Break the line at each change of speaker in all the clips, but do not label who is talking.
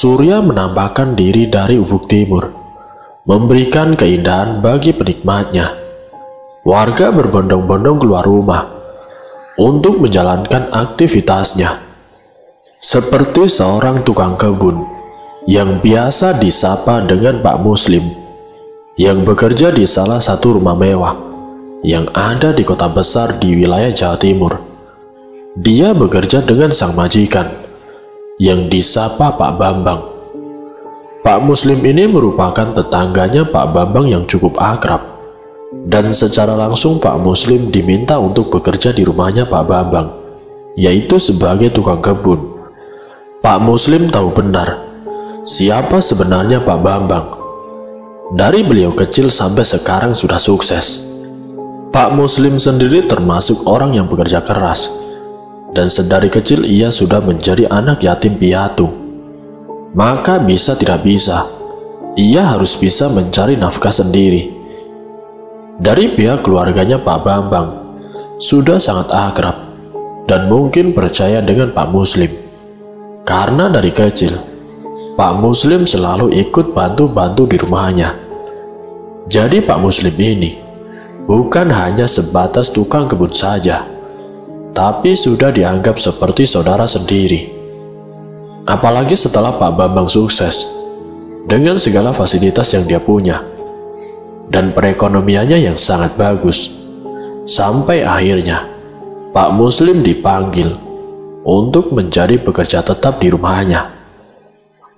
surya menampakkan diri dari ufuk timur, memberikan keindahan bagi penikmatnya. Warga berbondong-bondong keluar rumah untuk menjalankan aktivitasnya. Seperti seorang tukang kebun yang biasa disapa dengan Pak Muslim, yang bekerja di salah satu rumah mewah yang ada di kota besar di wilayah Jawa Timur. Dia bekerja dengan sang majikan yang disapa Pak Bambang. Pak Muslim ini merupakan tetangganya Pak Bambang yang cukup akrab, dan secara langsung Pak Muslim diminta untuk bekerja di rumahnya Pak Bambang, yaitu sebagai tukang kebun. Pak Muslim tahu benar siapa sebenarnya Pak Bambang. Dari beliau kecil sampai sekarang sudah sukses. Pak Muslim sendiri termasuk orang yang bekerja keras, dan sedari kecil ia sudah menjadi anak yatim piatu. Maka bisa tidak bisa, ia harus bisa mencari nafkah sendiri. Dari pihak keluarganya Pak Bambang sudah sangat akrab dan mungkin percaya dengan Pak Muslim, karena dari kecil Pak Muslim selalu ikut bantu-bantu di rumahnya. Jadi Pak Muslim ini bukan hanya sebatas tukang kebun saja, tapi sudah dianggap seperti saudara sendiri. Apalagi setelah Pak Bambang sukses dengan segala fasilitas yang dia punya dan perekonomiannya yang sangat bagus, sampai akhirnya Pak Muslim dipanggil untuk menjadi pekerja tetap di rumahnya.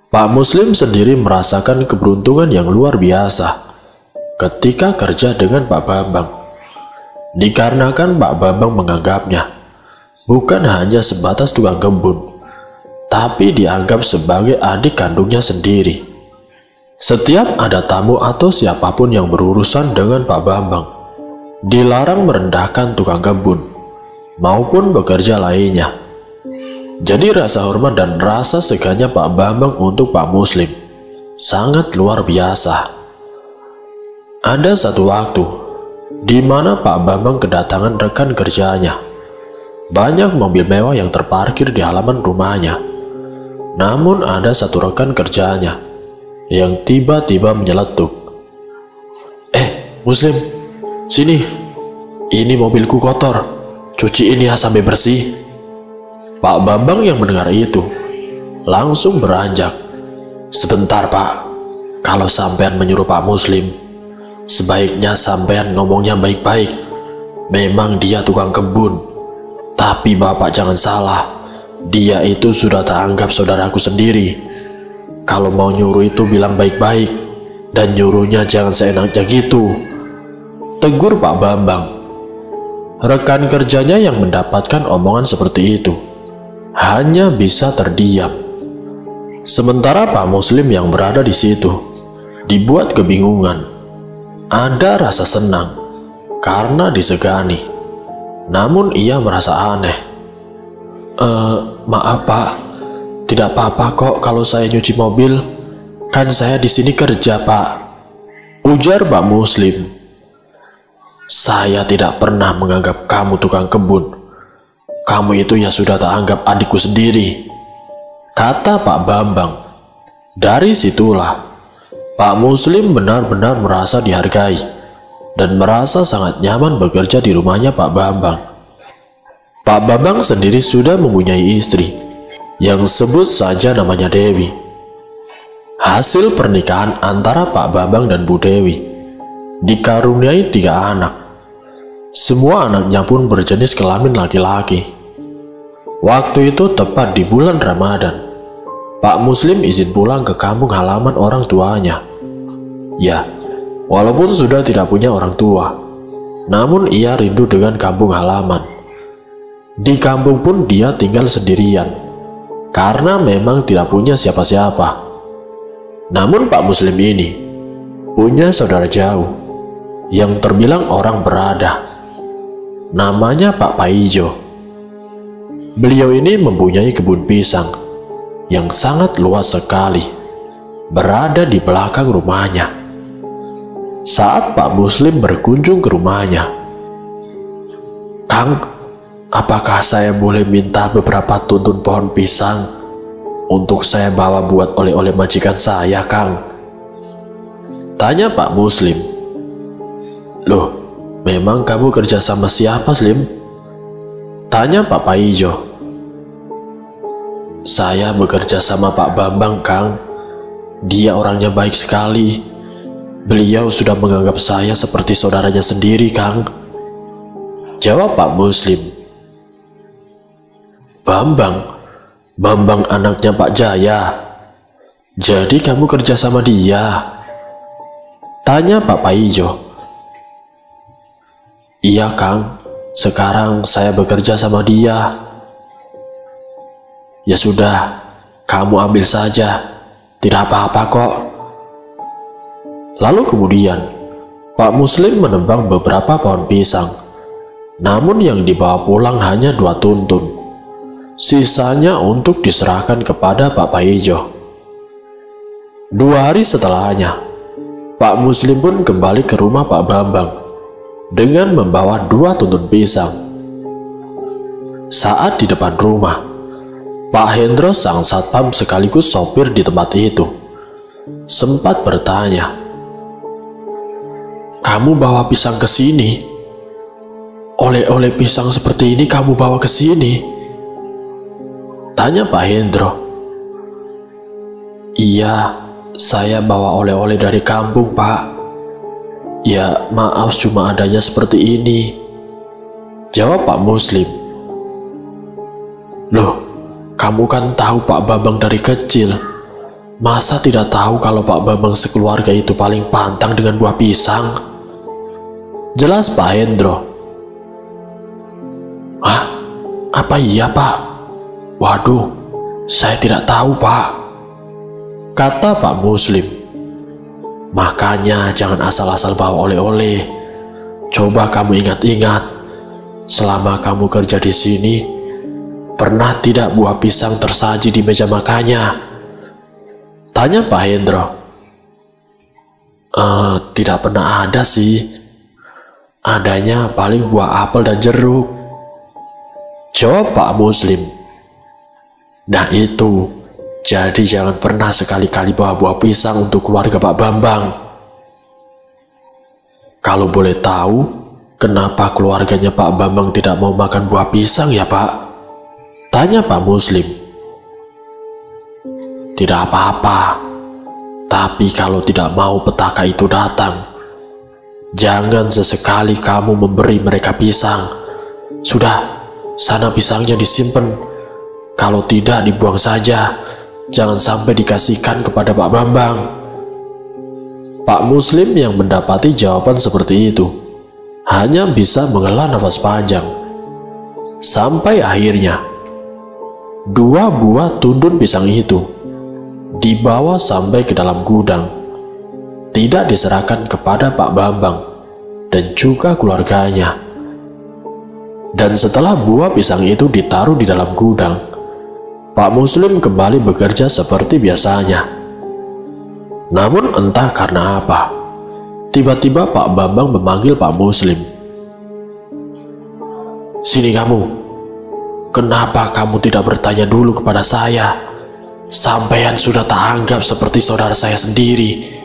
Pak Muslim sendiri merasakan keberuntungan yang luar biasa ketika kerja dengan Pak Bambang, dikarenakan Pak Bambang menganggapnya bukan hanya sebatas tukang kebun, tapi dianggap sebagai adik kandungnya sendiri. Setiap ada tamu atau siapapun yang berurusan dengan Pak Bambang, dilarang merendahkan tukang kebun maupun bekerja lainnya. Jadi rasa hormat dan rasa segannya Pak Bambang untuk Pak Muslim sangat luar biasa. Ada satu waktu di mana Pak Bambang kedatangan rekan kerjanya. Banyak mobil mewah yang terparkir di halaman rumahnya. Namun ada satu rekan kerjanya yang tiba-tiba menyeletuk. Muslim, sini. Ini mobilku kotor. Cuciin ya sampai bersih." Pak Bambang yang mendengar itu langsung beranjak. "Sebentar Pak, kalau sampean menyuruh Pak Muslim, sebaiknya sampean ngomongnya baik-baik. Memang dia tukang kebun, tapi Bapak jangan salah, dia itu sudah tak anggap saudaraku sendiri. Kalau mau nyuruh itu bilang baik-baik, dan nyuruhnya jangan seenaknya gitu," tegur Pak Bambang. Rekan kerjanya yang mendapatkan omongan seperti itu hanya bisa terdiam. Sementara Pak Muslim yang berada di situ dibuat kebingungan. Ada rasa senang karena disegani, namun ia merasa aneh. Maaf Pak, tidak apa-apa kok kalau saya nyuci mobil. Kan saya di sini kerja Pak," ujar Pak Muslim. "Saya tidak pernah menganggap kamu tukang kebun. Kamu itu ya sudah tak anggap adikku sendiri," kata Pak Bambang. Dari situlah Pak Muslim benar-benar merasa dihargai dan merasa sangat nyaman bekerja di rumahnya Pak Bambang. Pak Bambang sendiri sudah mempunyai istri yang sebut saja namanya Dewi. Hasil pernikahan antara Pak Bambang dan Bu Dewi dikaruniai 3 anak. Semua anaknya pun berjenis kelamin laki-laki. Waktu itu tepat di bulan Ramadan. Pak Muslim izin pulang ke kampung halaman orang tuanya. Ya, walaupun sudah tidak punya orang tua, namun ia rindu dengan kampung halaman. Di kampung pun dia tinggal sendirian, karena memang tidak punya siapa-siapa. Namun Pak Muslim ini punya saudara jauh yang terbilang orang berada. Namanya Pak Paijo. Beliau ini mempunyai kebun pisang yang sangat luas sekali, berada di belakang rumahnya. Saat Pak Muslim berkunjung ke rumahnya, "Kang, apakah saya boleh minta beberapa tuntun pohon pisang?" untuk saya bawa buat oleh-oleh majikan saya, Kang? Tanya Pak Muslim. Loh, memang kamu kerja sama siapa, Slim? Tanya Pak Paijo. Saya bekerja sama Pak Bambang, Kang. Dia orangnya baik sekali. Beliau sudah menganggap saya seperti saudaranya sendiri, Kang. Jawab Pak Muslim. Bambang anaknya Pak Jaya. Jadi kamu kerja sama dia? Tanya Pak Paijo. Iya, Kang. Sekarang saya bekerja sama dia. Ya sudah, kamu ambil saja. Tidak apa-apa kok. Lalu kemudian, Pak Muslim menebang beberapa pohon pisang. Namun yang dibawa pulang hanya 2 tuntun. Sisanya untuk diserahkan kepada Pak Paijo. 2 hari setelahnya, Pak Muslim pun kembali ke rumah Pak Bambang dengan membawa 2 tuntun pisang. Saat di depan rumah, Pak Hendro sang satpam sekaligus sopir di tempat itu sempat bertanya, "Kamu bawa pisang ke sini? Oleh-oleh pisang seperti ini kamu bawa ke sini?" Tanya Pak Hendro. "Iya, saya bawa oleh-oleh dari kampung, Pak. Ya, maaf cuma adanya seperti ini." Jawab Pak Muslim. "Loh, kamu kan tahu Pak Bambang dari kecil. Masa tidak tahu kalau Pak Bambang sekeluarga itu paling pantang dengan buah pisang?" Jelas Pak Hendro. "Hah? Apa iya, Pak? Waduh, saya tidak tahu, Pak," kata Pak Muslim. "Makanya jangan asal-asal bawa oleh-oleh. Coba kamu ingat-ingat, selama kamu kerja di sini, pernah tidak buah pisang tersaji di meja makannya?" Tanya Pak Hendro. Tidak pernah ada sih. Adanya paling buah apel dan jeruk." Jawab Pak Muslim. "Nah itu, jadi jangan pernah sekali-kali bawa buah pisang untuk keluarga Pak Bambang." "Kalau boleh tahu, kenapa keluarganya Pak Bambang tidak mau makan buah pisang ya, Pak?" Tanya Pak Muslim. "Tidak apa-apa, tapi kalau tidak mau petaka itu datang, jangan sesekali kamu memberi mereka pisang. Sudah, sana pisangnya disimpan. Kalau tidak dibuang saja, jangan sampai dikasihkan kepada Pak Bambang." Pak Muslim yang mendapati jawaban seperti itu hanya bisa menghela nafas panjang. Sampai akhirnya 2 buah tundun pisang itu dibawa sampai ke dalam gudang, tidak diserahkan kepada Pak Bambang dan juga keluarganya. Dan setelah buah pisang itu ditaruh di dalam gudang, Pak Muslim kembali bekerja seperti biasanya. Namun entah karena apa, tiba-tiba Pak Bambang memanggil Pak Muslim. "Sini kamu. Kenapa kamu tidak bertanya dulu kepada saya? Sampean sudah tak anggap seperti saudara saya sendiri.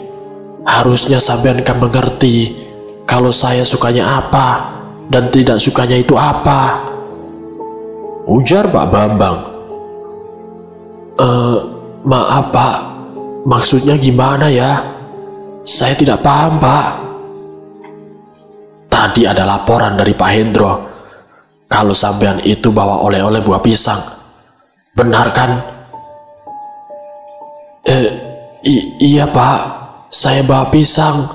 Harusnya sampean kan mengerti kalau saya sukanya apa dan tidak sukanya itu apa." Ujar Pak Bambang. Maaf, Pak. Maksudnya gimana ya? Saya tidak paham, Pak." "Tadi ada laporan dari Pak Hendro kalau sampean itu bawa oleh-oleh buah pisang. Benar kan?" Iya, Pak. Saya bawa pisang.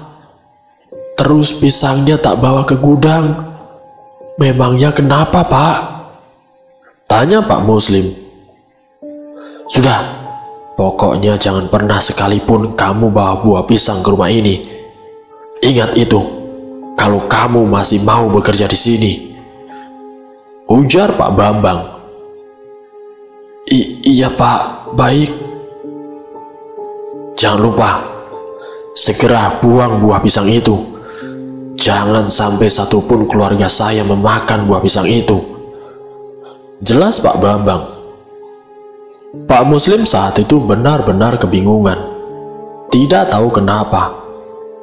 Terus pisangnya tak bawa ke gudang. Memangnya kenapa, Pak?" Tanya Pak Muslim. "Sudah, pokoknya jangan pernah sekalipun kamu bawa buah pisang ke rumah ini. Ingat itu, kalau kamu masih mau bekerja di sini." Ujar Pak Bambang. Iya, Pak, baik." "Jangan lupa, segera buang buah pisang itu. Jangan sampai satupun keluarga saya memakan buah pisang itu." Jelas Pak Bambang. Pak Muslim saat itu benar-benar kebingungan. Tidak tahu kenapa,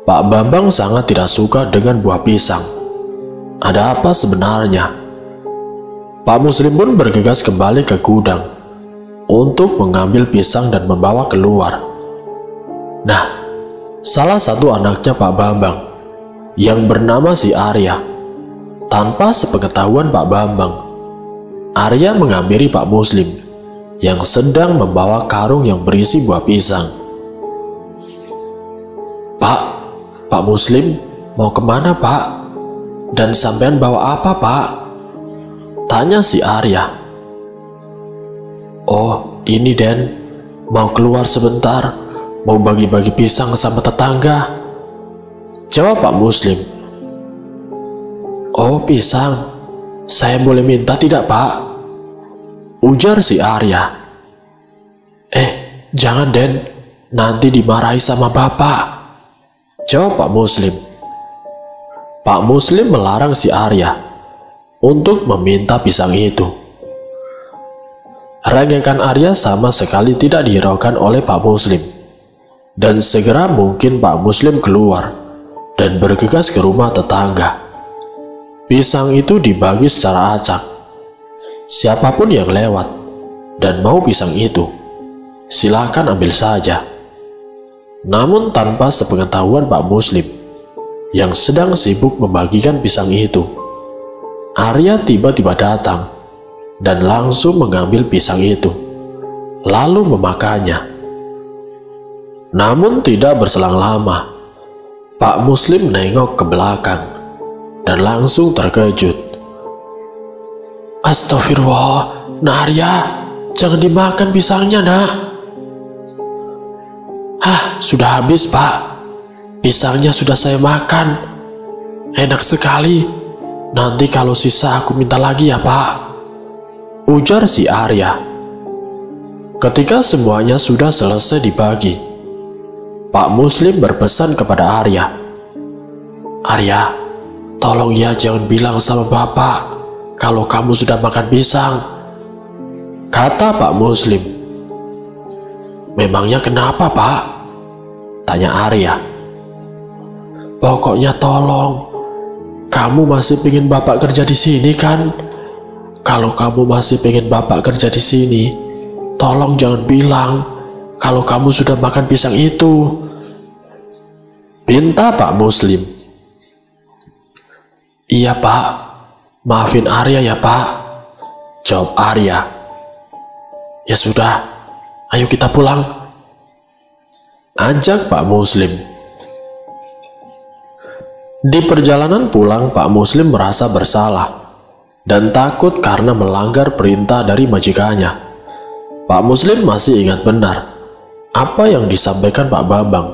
Pak Bambang sangat tidak suka dengan buah pisang. Ada apa sebenarnya? Pak Muslim pun bergegas kembali ke gudang untuk mengambil pisang dan membawa keluar. Nah, salah satu anaknya Pak Bambang yang bernama si Arya, tanpa sepengetahuan Pak Bambang, Arya menghampiri Pak Muslim yang sedang membawa karung yang berisi buah pisang. Pak Muslim mau kemana Pak? Dan sampean bawa apa Pak? Tanya si Arya. Oh ini Den, mau keluar sebentar, mau bagi-bagi pisang sama tetangga, jawab Pak Muslim. Oh pisang, saya boleh minta tidak Pak? Ujar si Arya. Jangan Den, nanti dimarahi sama bapak, jawab Pak Muslim. Pak Muslim melarang si Arya untuk meminta pisang itu. Renggekan Arya sama sekali tidak dihiraukan oleh Pak Muslim, dan segera mungkin Pak Muslim keluar dan bergegas ke rumah tetangga. Pisang itu dibagi secara acak. Siapapun yang lewat dan mau pisang itu, silakan ambil saja. Namun tanpa sepengetahuan Pak Muslim yang sedang sibuk membagikan pisang itu, Arya tiba-tiba datang dan langsung mengambil pisang itu, lalu memakannya. Namun tidak berselang lama, Pak Muslim menengok ke belakang dan langsung terkejut. Astagfirullah, Nak Arya, jangan dimakan pisangnya Nak. Sudah habis Pak, pisangnya sudah saya makan, enak sekali. Nanti kalau sisa aku minta lagi ya Pak, ujar si Arya. Ketika semuanya sudah selesai dibagi, Pak Muslim berpesan kepada Arya. Arya, tolong ya jangan bilang sama bapak kalau kamu sudah makan pisang, kata Pak Muslim. Memangnya kenapa Pak? Tanya Arya. Pokoknya tolong, kamu masih pengen bapak kerja di sini kan? Kalau kamu masih pengen bapak kerja di sini, tolong jangan bilang kalau kamu sudah makan pisang itu, pinta Pak Muslim. Iya Pak, maafin Arya ya Pak, jawab Arya. Ya sudah, ayo kita pulang, ajak Pak Muslim. Di perjalanan pulang, Pak Muslim merasa bersalah dan takut karena melanggar perintah dari majikannya. Pak Muslim masih ingat benar apa yang disampaikan Pak Bambang,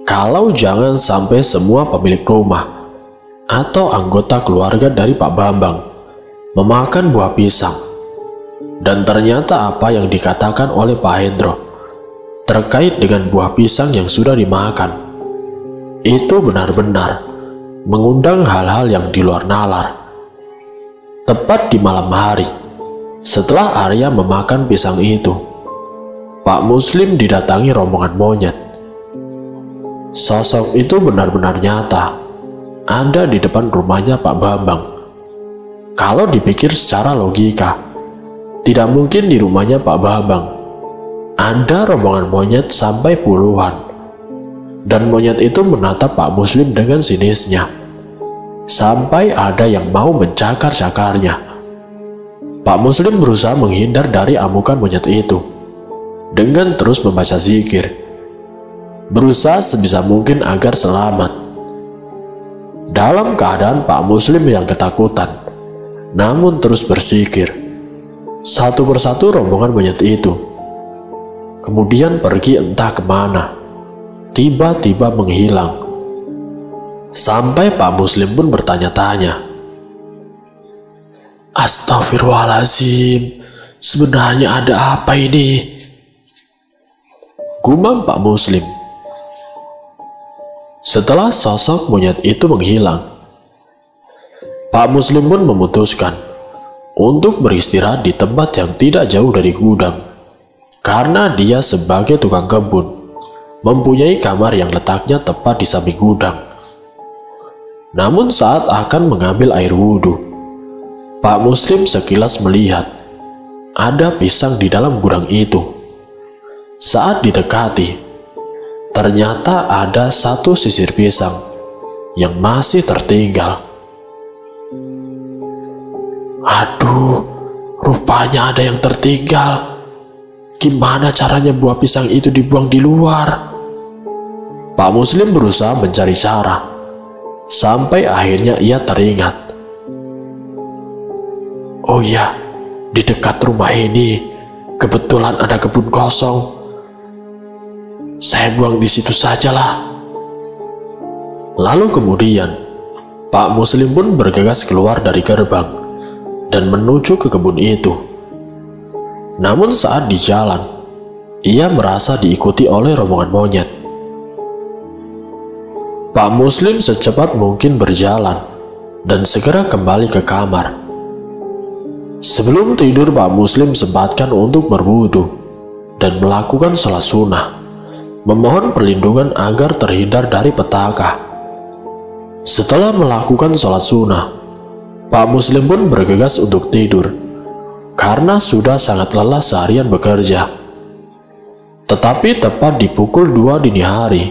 kalau jangan sampai semua pemilik rumah atau anggota keluarga dari Pak Bambang memakan buah pisang. Dan ternyata apa yang dikatakan oleh Pak Hendro terkait dengan buah pisang yang sudah dimakan itu benar-benar mengundang hal-hal yang di luar nalar. Tepat di malam hari, setelah Arya memakan pisang itu, Pak Muslim didatangi rombongan monyet. Sosok itu benar-benar nyata, ada di depan rumahnya Pak Bambang. Kalau dipikir secara logika, tidak mungkin di rumahnya Pak Bambang ada rombongan monyet sampai puluhan. Dan monyet itu menatap Pak Muslim dengan sinisnya, sampai ada yang mau mencakar-cakarnya. Pak Muslim berusaha menghindar dari amukan monyet itu dengan terus membaca zikir, berusaha sebisa mungkin agar selamat. Dalam keadaan Pak Muslim yang ketakutan, namun terus berzikir, satu persatu rombongan monyet itu kemudian pergi entah kemana, tiba-tiba menghilang. Sampai Pak Muslim pun bertanya-tanya, Astagfirullahaladzim, sebenarnya ada apa ini? Gumam Pak Muslim. Setelah sosok monyet itu menghilang, Pak Muslim pun memutuskan untuk beristirahat di tempat yang tidak jauh dari gudang karena dia sebagai tukang kebun mempunyai kamar yang letaknya tepat di samping gudang. Namun saat akan mengambil air wudhu, Pak Muslim sekilas melihat ada pisang di dalam gudang itu. Saat didekati, ternyata ada satu sisir pisang yang masih tertinggal. Aduh, rupanya ada yang tertinggal. Gimana caranya buah pisang itu dibuang di luar? Pak Muslim berusaha mencari cara, sampai akhirnya ia teringat. Oh ya, di dekat rumah ini kebetulan ada kebun kosong. Saya buang di situ sajalah. Lalu kemudian, Pak Muslim pun bergegas keluar dari gerbang dan menuju ke kebun itu. Namun saat di jalan, ia merasa diikuti oleh rombongan monyet. Pak Muslim secepat mungkin berjalan dan segera kembali ke kamar. Sebelum tidur, Pak Muslim sempatkan untuk berwudu dan melakukan sholat sunnah, memohon perlindungan agar terhindar dari petaka. Setelah melakukan sholat sunnah, Pak Muslim pun bergegas untuk tidur karena sudah sangat lelah seharian bekerja. Tetapi tepat di pukul 2 dini hari,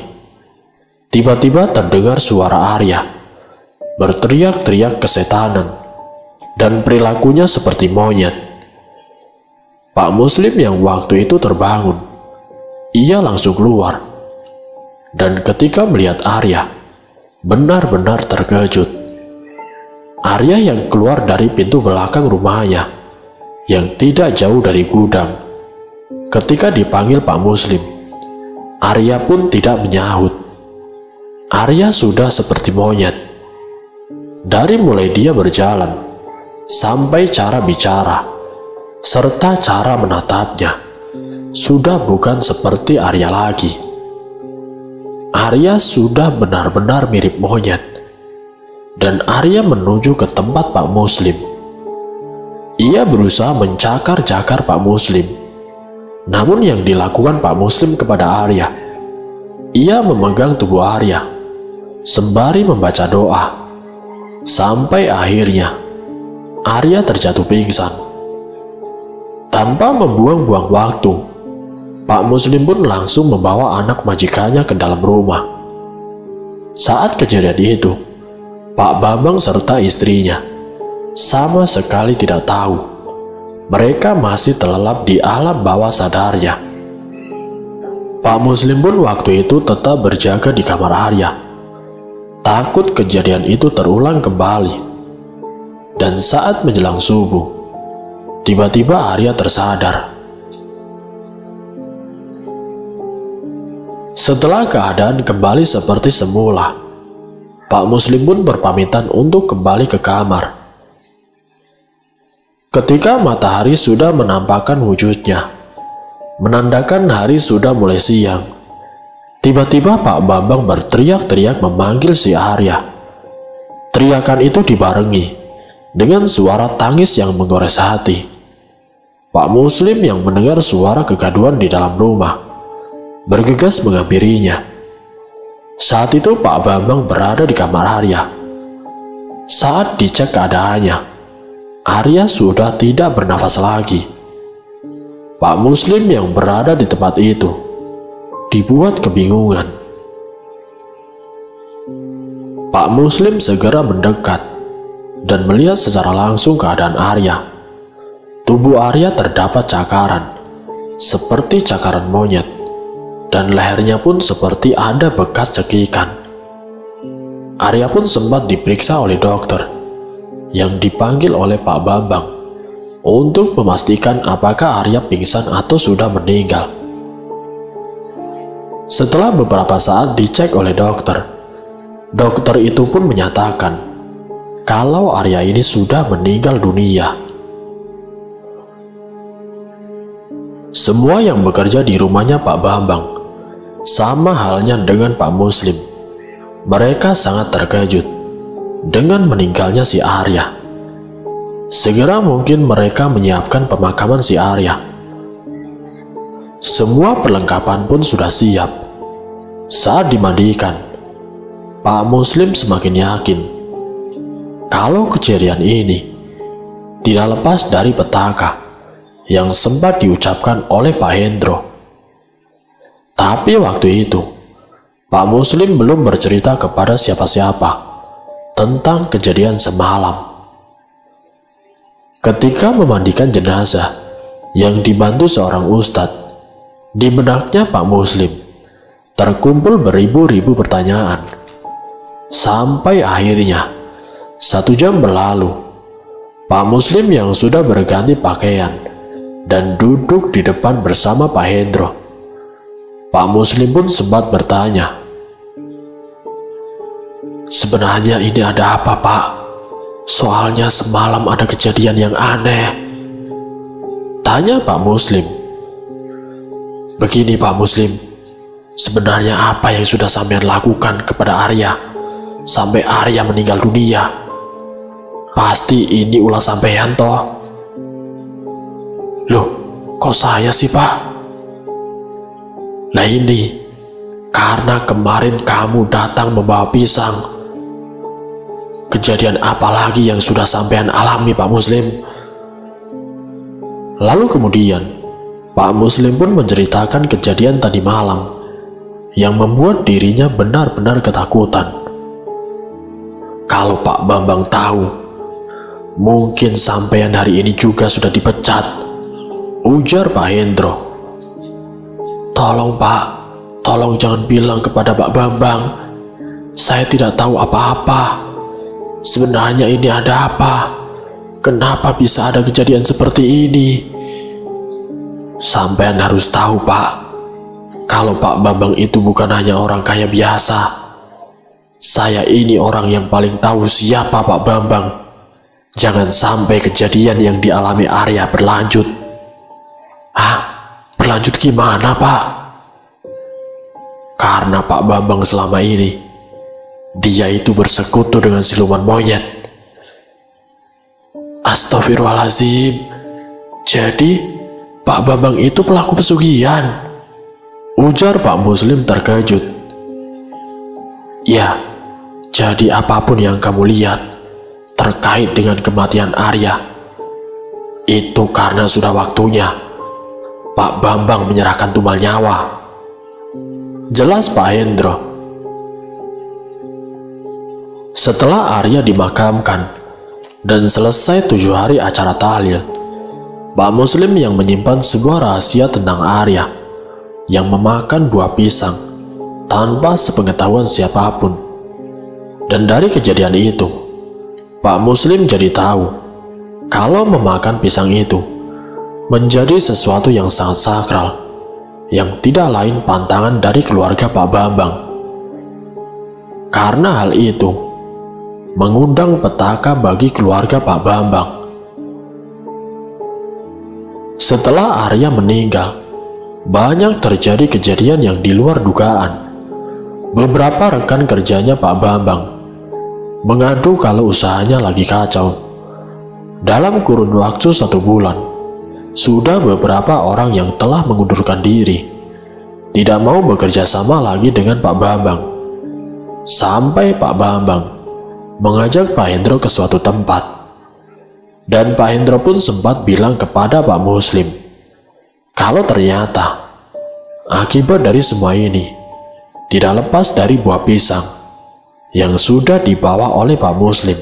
tiba-tiba terdengar suara Arya berteriak-teriak kesetanan dan perilakunya seperti monyet. Pak Muslim yang waktu itu terbangun. Ia langsung keluar, dan ketika melihat Arya, benar-benar terkejut. Arya yang keluar dari pintu belakang rumahnya yang tidak jauh dari gudang. Ketika dipanggil Pak Muslim, Arya pun tidak menyahut. Arya sudah seperti monyet. Dari mulai dia berjalan, sampai cara bicara, serta cara menatapnya, sudah bukan seperti Arya lagi. Arya sudah benar-benar mirip monyet. Dan Arya menuju ke tempat Pak Muslim. Ia berusaha mencakar-cakar Pak Muslim. Namun yang dilakukan Pak Muslim kepada Arya, ia memegang tubuh Arya sembari membaca doa. Sampai akhirnya Arya terjatuh pingsan. Tanpa membuang-buang waktu, Pak Muslim pun langsung membawa anak majikannya ke dalam rumah. Saat kejadian itu, Pak Bambang serta istrinya sama sekali tidak tahu. Mereka masih terlelap di alam bawah sadarnya. Pak Muslim pun waktu itu tetap berjaga di kamar Arya, takut kejadian itu terulang kembali. Dan saat menjelang subuh, tiba-tiba Arya tersadar. Setelah keadaan kembali seperti semula, Pak Muslim pun berpamitan untuk kembali ke kamar. Ketika matahari sudah menampakkan wujudnya, menandakan hari sudah mulai siang, tiba-tiba Pak Bambang berteriak-teriak memanggil si Arya. Teriakan itu dibarengi dengan suara tangis yang menggores hati. Pak Muslim yang mendengar suara kegaduhan di dalam rumah bergegas menghampirinya. Saat itu Pak Bambang berada di kamar Arya. Saat dicek keadaannya, Arya sudah tidak bernafas lagi. Pak Muslim yang berada di tempat itu dibuat kebingungan. Pak Muslim segera mendekat dan melihat secara langsung keadaan Arya. Tubuh Arya terdapat cakaran, seperti cakaran monyet, dan lehernya pun seperti ada bekas cekikan. Arya pun sempat diperiksa oleh dokter yang dipanggil oleh Pak Bambang untuk memastikan apakah Arya pingsan atau sudah meninggal. Setelah beberapa saat dicek oleh dokter, dokter itu pun menyatakan kalau Arya ini sudah meninggal dunia. Semua yang bekerja di rumahnya Pak Bambang, sama halnya dengan Pak Muslim, mereka sangat terkejut dengan meninggalnya si Arya. Segera mungkin mereka menyiapkan pemakaman si Arya. Semua perlengkapan pun sudah siap. Saat dimandikan, Pak Muslim semakin yakin kalau kejadian ini tidak lepas dari petaka yang sempat diucapkan oleh Pak Hendro. Tapi waktu itu, Pak Muslim belum bercerita kepada siapa-siapa tentang kejadian semalam. Ketika memandikan jenazah yang dibantu seorang ustadz, di benaknya Pak Muslim terkumpul beribu-ribu pertanyaan. Sampai akhirnya 1 jam berlalu, Pak Muslim yang sudah berganti pakaian dan duduk di depan bersama Pak Hendro. Pak Muslim pun sempat bertanya, "Sebenarnya ini ada apa, Pak? Soalnya semalam ada kejadian yang aneh." Tanya Pak Muslim. "Begini Pak Muslim, sebenarnya apa yang sudah sampean lakukan kepada Arya sampai Arya meninggal dunia? Pasti ini ulah sampean toh?" "Loh, kok saya sih Pak?" "Nah ini, karena kemarin kamu datang membawa pisang. Kejadian apa lagi yang sudah sampean alami Pak Muslim?" Lalu kemudian Pak Muslim pun menceritakan kejadian tadi malam yang membuat dirinya benar-benar ketakutan. "Kalau Pak Bambang tahu, mungkin sampean hari ini juga sudah dipecat," ujar Pak Hendro. "Tolong Pak, tolong jangan bilang kepada Pak Bambang. Saya tidak tahu apa-apa. Sebenarnya ini ada apa? Kenapa bisa ada kejadian seperti ini? Sampean harus tahu Pak, kalau Pak Bambang itu bukan hanya orang kaya biasa. Saya ini orang yang paling tahu siapa Pak Bambang. Jangan sampai kejadian yang dialami Arya berlanjut." "Hah? Berlanjut gimana Pak?" "Karena Pak Bambang selama ini, dia itu bersekutu dengan siluman monyet." "Astagfirullahaladzim, jadi Pak Bambang itu pelaku pesugihan?" ujar Pak Muslim terkejut. "Ya, jadi apapun yang kamu lihat terkait dengan kematian Arya, itu karena sudah waktunya Pak Bambang menyerahkan tumbal nyawa," jelas Pak Hendro. Setelah Arya dimakamkan dan selesai 7 hari acara tahlil, Pak Muslim yang menyimpan sebuah rahasia tentang Arya yang memakan buah pisang tanpa sepengetahuan siapapun. Dan dari kejadian itu, Pak Muslim jadi tahu kalau memakan pisang itu menjadi sesuatu yang sangat sakral, yang tidak lain pantangan dari keluarga Pak Bambang. Karena hal itu mengundang petaka bagi keluarga Pak Bambang. Setelah Arya meninggal, banyak terjadi kejadian yang di luar dugaan. Beberapa rekan kerjanya Pak Bambang mengadu kalau usahanya lagi kacau. Dalam kurun waktu 1 bulan, sudah beberapa orang yang telah mengundurkan diri, tidak mau bekerja sama lagi dengan Pak Bambang. Sampai Pak Bambang mengajak Pak Hendro ke suatu tempat, dan Pak Hendro pun sempat bilang kepada Pak Muslim kalau ternyata akibat dari semua ini tidak lepas dari buah pisang yang sudah dibawa oleh Pak Muslim.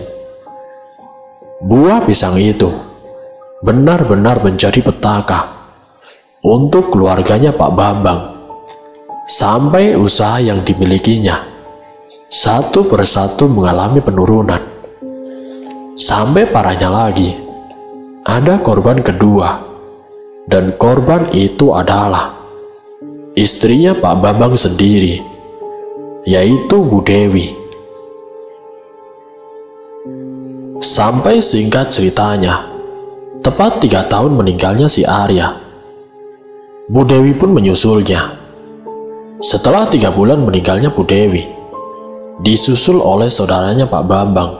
Buah pisang itu benar-benar menjadi petaka untuk keluarganya Pak Bambang, sampai usaha yang dimilikinya satu persatu mengalami penurunan. Sampai parahnya lagi, ada korban kedua, dan korban itu adalah istrinya Pak Bambang sendiri, yaitu Bu Dewi. Sampai singkat ceritanya, tepat 3 tahun meninggalnya si Arya, Bu Dewi pun menyusulnya. Setelah 3 bulan meninggalnya Bu Dewi, disusul oleh saudaranya Pak Bambang.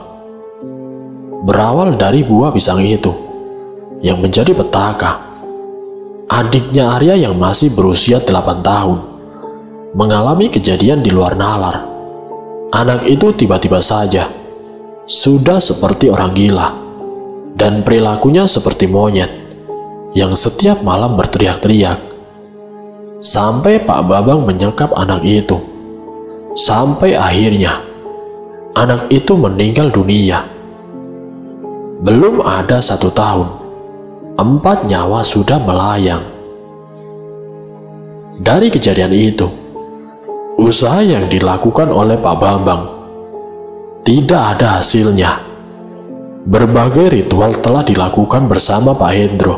Berawal dari buah pisang itu yang menjadi petaka, adiknya Arya yang masih berusia 8 tahun, mengalami kejadian di luar nalar. Anak itu tiba-tiba saja sudah seperti orang gila dan perilakunya seperti monyet yang setiap malam berteriak-teriak. Sampai Pak Bambang menyekap anak itu. Sampai akhirnya anak itu meninggal dunia. Belum ada 1 tahun, 4 nyawa sudah melayang. Dari kejadian itu, usaha yang dilakukan oleh Pak Bambang tidak ada hasilnya. Berbagai ritual telah dilakukan bersama Pak Hendro.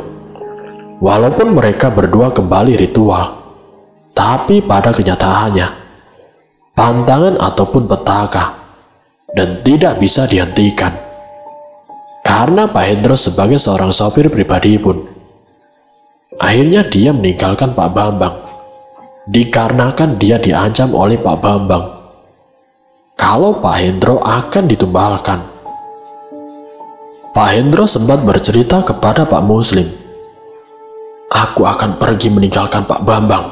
Walaupun mereka berdua kembali ritual, tapi pada kenyataannya, pantangan ataupun petaka dan tidak bisa dihentikan. Karena Pak Hendro sebagai seorang sopir pribadi pun, akhirnya dia meninggalkan Pak Bambang, dikarenakan dia diancam oleh Pak Bambang kalau Pak Hendro akan ditumbalkan. Pak Hendro sempat bercerita kepada Pak Muslim, "Aku akan pergi meninggalkan Pak Bambang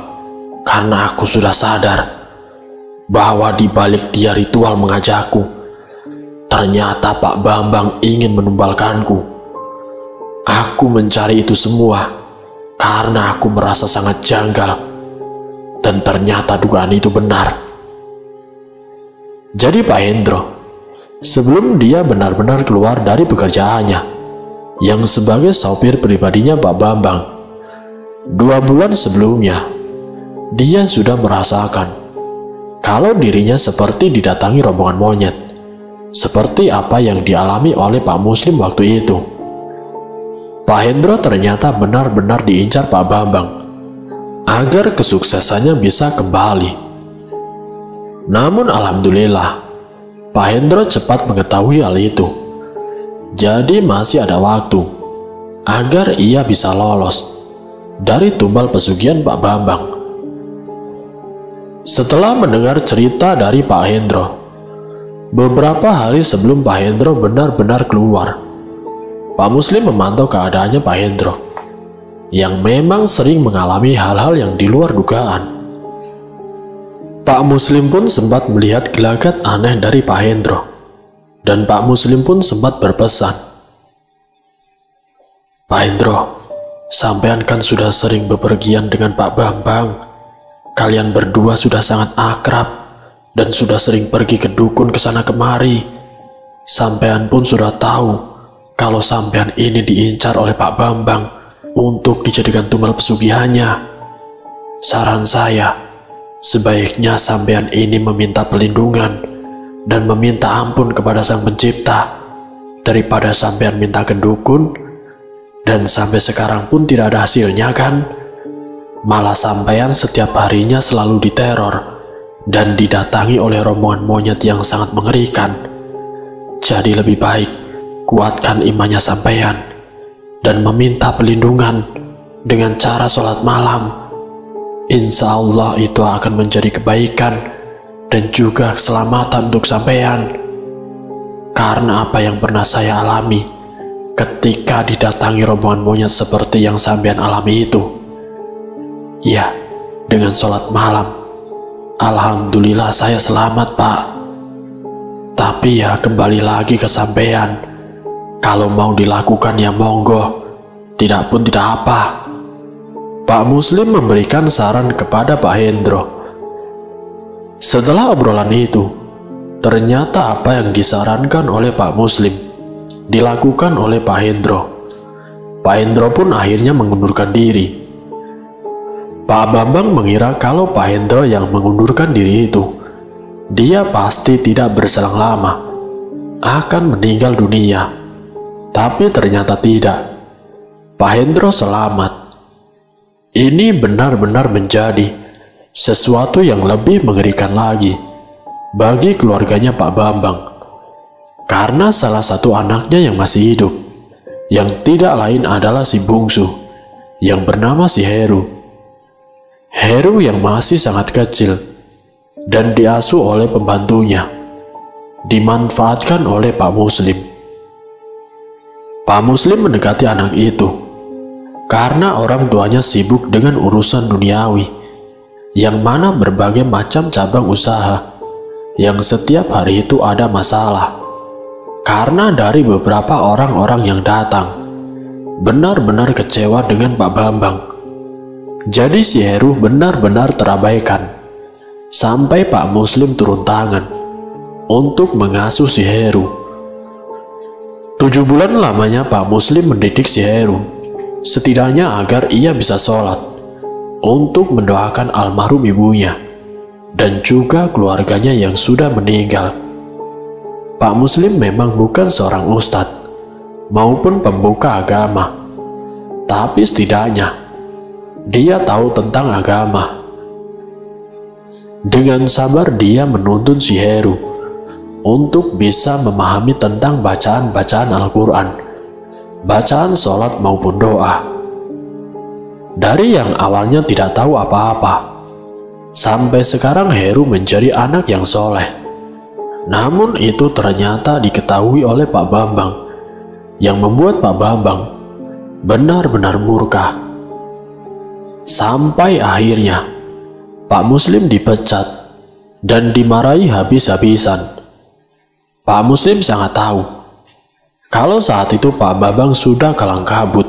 karena aku sudah sadar bahwa di balik dia ritual mengajakku, ternyata Pak Bambang ingin menumbalkanku. Aku mencari itu semua karena aku merasa sangat janggal, dan ternyata dugaan itu benar." Jadi Pak Hendro, sebelum dia benar-benar keluar dari pekerjaannya yang sebagai sopir pribadinya Pak Bambang, 2 bulan sebelumnya, dia sudah merasakan kalau dirinya seperti didatangi rombongan monyet, seperti apa yang dialami oleh Pak Muslim waktu itu. Pak Hendro ternyata benar-benar diincar Pak Bambang agar kesuksesannya bisa kembali. Namun alhamdulillah, Pak Hendro cepat mengetahui hal itu. Jadi masih ada waktu agar ia bisa lolos dari tumbal pesugihan Pak Bambang. Setelah mendengar cerita dari Pak Hendro, beberapa hari sebelum Pak Hendro benar-benar keluar, Pak Muslim memantau keadaannya Pak Hendro, yang memang sering mengalami hal-hal yang di luar dugaan. Pak Muslim pun sempat melihat gelagat aneh dari Pak Hendro, dan Pak Muslim pun sempat berpesan, "Pak Hendro, sampean kan sudah sering bepergian dengan Pak Bambang. Kalian berdua sudah sangat akrab dan sudah sering pergi ke dukun ke sana kemari. Sampean pun sudah tahu kalau sampean ini diincar oleh Pak Bambang untuk dijadikan tumbal pesugihannya. Saran saya, sebaiknya sampean ini meminta perlindungan dan meminta ampun kepada Sang Pencipta daripada sampean minta ke dukun dan sampai sekarang pun tidak ada hasilnya kan? Malah sampean setiap harinya selalu diteror dan didatangi oleh rombongan monyet yang sangat mengerikan. Jadi lebih baik kuatkan imannya sampean dan meminta perlindungan dengan cara sholat malam. Insya Allah itu akan menjadi kebaikan dan juga keselamatan untuk sampean. Karena apa yang pernah saya alami ketika didatangi rombongan monyet seperti yang sampean alami itu. Ya, dengan sholat malam, alhamdulillah saya selamat, Pak. Tapi ya kembali lagi ke sampean. Kalau mau dilakukan ya monggo, tidak pun tidak apa." Pak Muslim memberikan saran kepada Pak Hendro. Setelah obrolan itu, ternyata apa yang disarankan oleh Pak Muslim dilakukan oleh Pak Hendro. Pak Hendro pun akhirnya mengundurkan diri. Pak Bambang mengira kalau Pak Hendro yang mengundurkan diri itu, dia pasti tidak berselang lama akan meninggal dunia. Tapi ternyata tidak. Pak Hendro selamat. Ini benar-benar menjadi sesuatu yang lebih mengerikan lagi bagi keluarganya Pak Bambang. Karena salah satu anaknya yang masih hidup, yang tidak lain adalah si bungsu, yang bernama si Heru. Heru yang masih sangat kecil dan diasuh oleh pembantunya, dimanfaatkan oleh Pak Muslim. Pak Muslim mendekati anak itu, karena orang tuanya sibuk dengan urusan duniawi, yang mana berbagai macam cabang usaha, yang setiap hari itu ada masalah. Karena dari beberapa orang-orang yang datang, benar-benar kecewa dengan Pak Bambang. Jadi si Heru benar-benar terabaikan, sampai Pak Muslim turun tangan untuk mengasuh si Heru. 7 bulan lamanya Pak Muslim mendidik si Heru, setidaknya agar ia bisa sholat, untuk mendoakan almarhum ibunya, dan juga keluarganya yang sudah meninggal. Pak Muslim memang bukan seorang ustadz, maupun pembuka agama, tapi setidaknya dia tahu tentang agama. Dengan sabar dia menuntun si Heru untuk bisa memahami tentang bacaan-bacaan Al-Quran, bacaan sholat maupun doa. Dari yang awalnya tidak tahu apa-apa, sampai sekarang Heru menjadi anak yang soleh. Namun itu ternyata diketahui oleh Pak Bambang, yang membuat Pak Bambang benar-benar murka. Sampai akhirnya Pak Muslim dipecat dan dimarahi habis-habisan. Pak Muslim sangat tahu kalau saat itu Pak Bambang sudah kalang kabut.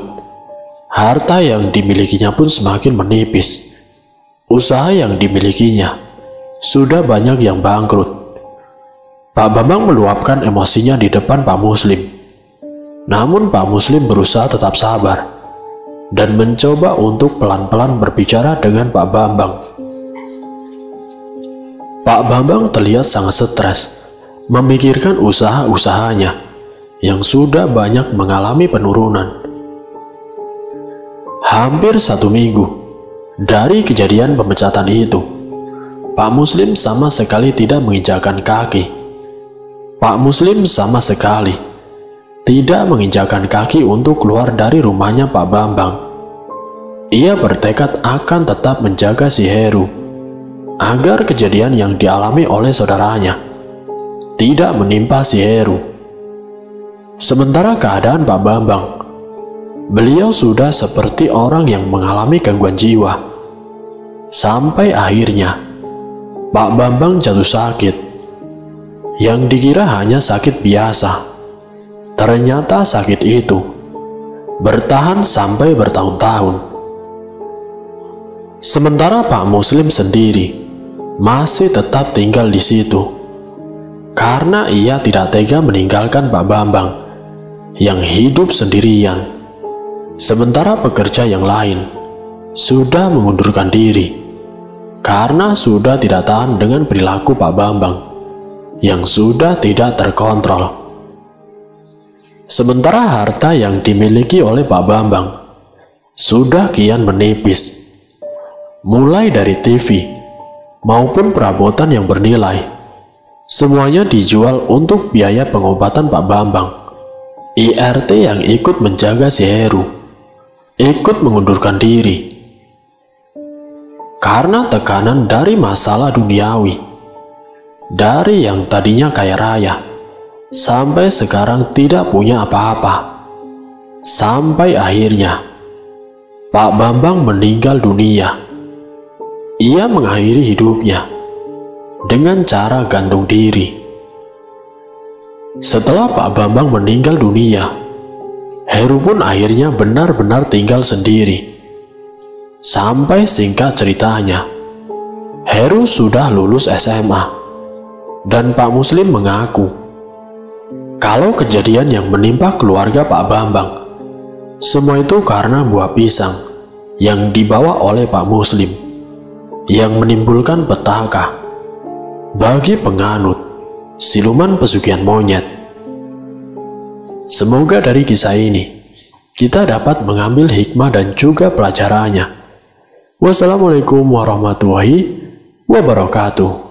Harta yang dimilikinya pun semakin menipis. Usaha yang dimilikinya sudah banyak yang bangkrut. Pak Bambang meluapkan emosinya di depan Pak Muslim. Namun Pak Muslim berusaha tetap sabar dan mencoba untuk pelan-pelan berbicara dengan Pak Bambang. Pak Bambang terlihat sangat stres, memikirkan usaha-usahanya yang sudah banyak mengalami penurunan. Hampir 1 minggu dari kejadian pemecatan itu, Pak Muslim sama sekali tidak menginjakkan kaki. Pak Muslim sama sekali tidak menginjakkan kaki untuk keluar dari rumahnya Pak Bambang. Ia bertekad akan tetap menjaga si Heru, agar kejadian yang dialami oleh saudaranya tidak menimpa si Heru. Sementara keadaan Pak Bambang, beliau sudah seperti orang yang mengalami gangguan jiwa. Sampai akhirnya Pak Bambang jatuh sakit, yang dikira hanya sakit biasa. Ternyata sakit itu bertahan sampai bertahun-tahun. Sementara Pak Muslim sendiri masih tetap tinggal di situ, karena ia tidak tega meninggalkan Pak Bambang yang hidup sendirian. Sementara pekerja yang lain sudah mengundurkan diri, karena sudah tidak tahan dengan perilaku Pak Bambang yang sudah tidak terkontrol. Sementara harta yang dimiliki oleh Pak Bambang sudah kian menipis, mulai dari TV maupun perabotan yang bernilai, semuanya dijual untuk biaya pengobatan Pak Bambang. IRT yang ikut menjaga si Heru ikut mengundurkan diri karena tekanan dari masalah duniawi. Dari yang tadinya kaya raya sampai sekarang tidak punya apa-apa. Sampai akhirnya Pak Bambang meninggal dunia. Ia mengakhiri hidupnya dengan cara gantung diri. Setelah Pak Bambang meninggal dunia, Heru pun akhirnya benar-benar tinggal sendiri. Sampai singkat ceritanya, Heru sudah lulus SMA, dan Pak Muslim mengaku kalau kejadian yang menimpa keluarga Pak Bambang semua itu karena buah pisang yang dibawa oleh Pak Muslim, yang menimbulkan petaka bagi penganut siluman pesugihan monyet. Semoga dari kisah ini kita dapat mengambil hikmah dan juga pelajarannya. Wassalamualaikum warahmatullahi wabarakatuh.